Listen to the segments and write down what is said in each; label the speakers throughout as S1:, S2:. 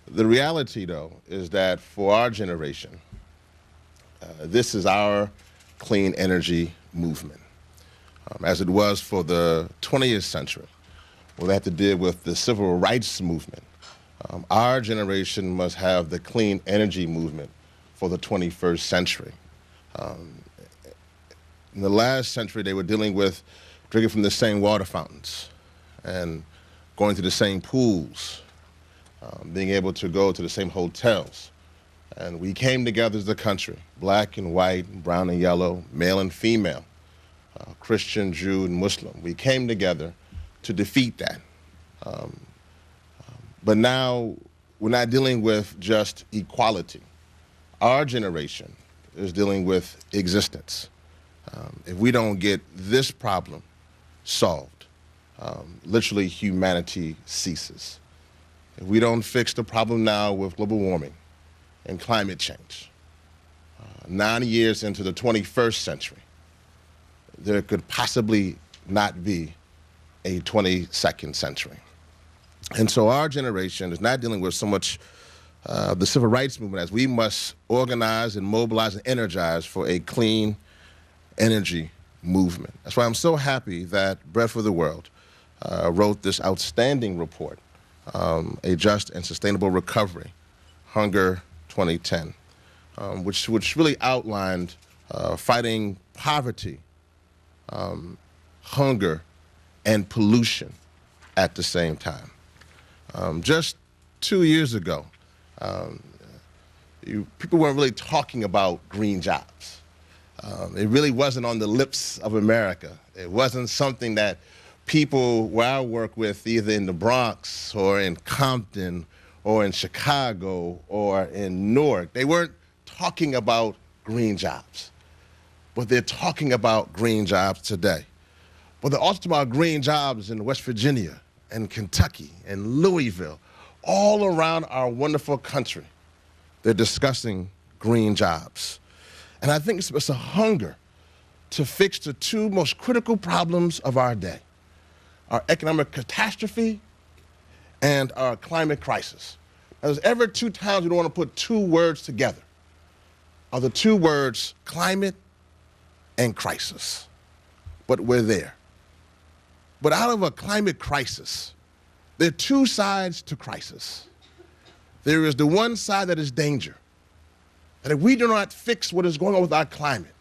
S1: The reality, though, is that for our generation, this is our clean energy movement. As it was for the 20th century, when they had to deal with the civil rights movement, our generation must have the clean energy movement for the 21st century. In the last century, they were dealing with drinking from the same water fountains and going to the same pools, being able to go to the same hotels. And we came together as a country, black and white, brown and yellow, male and female, Christian, Jew, and Muslim. We came together to defeat that. But now we're not dealing with just equality. Our generation is dealing with existence. If we don't get this problem solved, literally humanity ceases. If we don't fix the problem now with global warming and climate change, 9 years into the 21st century, there could possibly not be a 22nd century. And so our generation is not dealing with so much the civil rights movement as we must organize and mobilize and energize for a clean energy movement. That's why I'm so happy that Bread for the World wrote this outstanding report, A Just and Sustainable Recovery, Hunger 2010, which really outlined fighting poverty, hunger, and pollution at the same time. Just 2 years ago, people weren't really talking about green jobs. It really wasn't on the lips of America. It wasn't something that people where I work with, either in the Bronx or in Compton or in Chicago or in Newark, they weren't talking about green jobs. But they're talking about green jobs today. But they're also talking about green jobs in West Virginia and Kentucky and Louisville, all around our wonderful country. They're discussing green jobs. And I think it's a hunger to fix the two most critical problems of our day, our economic catastrophe and our climate crisis. Now, there's ever two times we don't want to put two words together, are the two words climate and crisis. But we're there. But out of a climate crisis, there are two sides to crisis. There is the one side that is danger, that if we do not fix what is going on with our climate,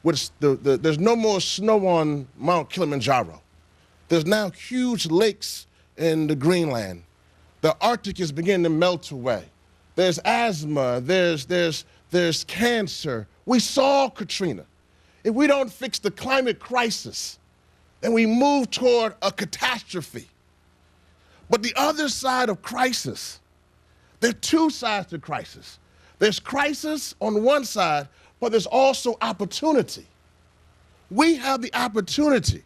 S1: there's no more snow on Mount Kilimanjaro. There's now huge lakes in the Greenland. The Arctic is beginning to melt away. There's asthma, there's cancer. We saw Katrina. If we don't fix the climate crisis, then we move toward a catastrophe. But the other side of crisis, there are two sides to crisis. There's crisis on one side, but there's also opportunity. We have the opportunity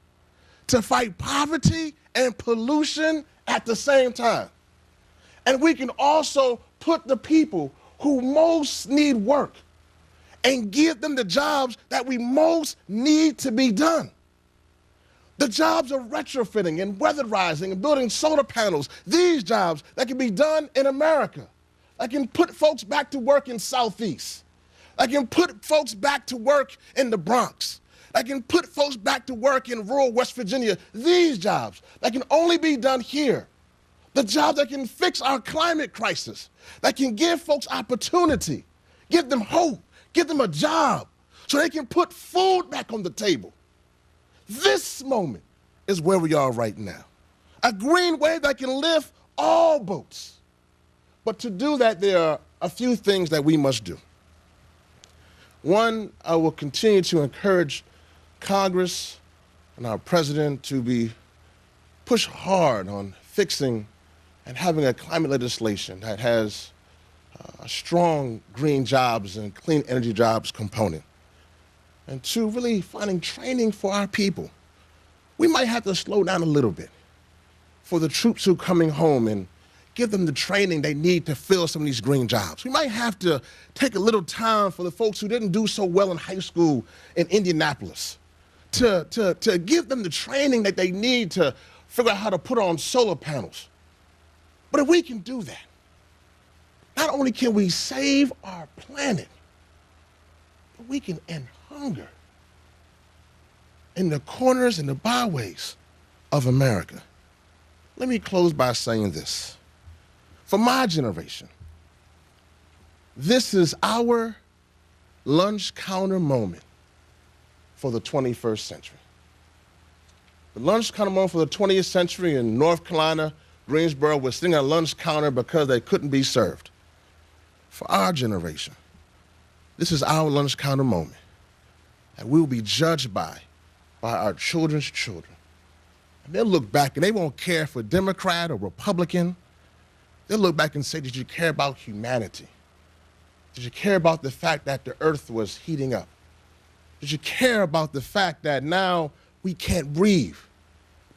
S1: to fight poverty and pollution at the same time. And we can also put the people who most need work and give them the jobs that we most need to be done. The jobs of retrofitting and weatherizing and building solar panels, these jobs that can be done in America, that can put folks back to work in Southeast, that can put folks back to work in the Bronx, that can put folks back to work in rural West Virginia, these jobs that can only be done here, the jobs that can fix our climate crisis, that can give folks opportunity, give them hope, give them a job so they can put food back on the table. This moment is where we are right now. A green wave that can lift all boats. But to do that, there are a few things that we must do. One, I will continue to encourage Congress and our president to push hard on fixing and having a climate legislation that has a strong green jobs and clean energy jobs component. And two, really finding training for our people. We might have to slow down a little bit for the troops who are coming home and give them the training they need to fill some of these green jobs. We might have to take a little time for the folks who didn't do so well in high school in Indianapolis to give them the training that they need to figure out how to put on solar panels. But if we can do that, not only can we save our planet, but we can end hunger in the corners and the byways of America. Let me close by saying this. For my generation, this is our lunch counter moment for the 21st century. The lunch counter moment for the 20th century in North Carolina, Greensboro, was sitting at a lunch counter because they couldn't be served. For our generation, this is our lunch counter moment, and we will be judged by our children's children. And they'll look back and they won't care for Democrat or Republican. They'll look back and say, did you care about humanity? Did you care about the fact that the earth was heating up? Did you care about the fact that now we can't breathe?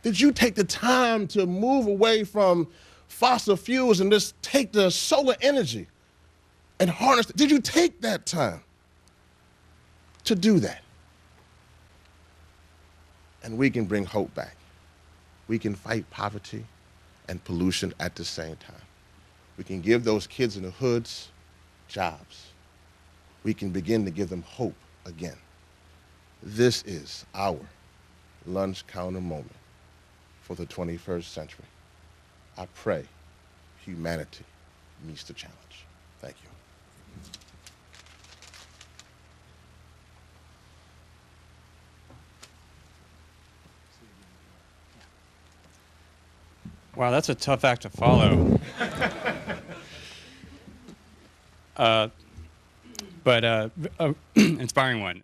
S1: Did you take the time to move away from fossil fuels and just take the solar energy and harness it? Did you take that time to do that? And we can bring hope back. We can fight poverty and pollution at the same time. We can give those kids in the hoods jobs. We can begin to give them hope again. This is our lunch counter moment for the 21st century. I pray humanity meets the challenge. Thank you.
S2: Wow, that's a tough act to follow. But inspiring one.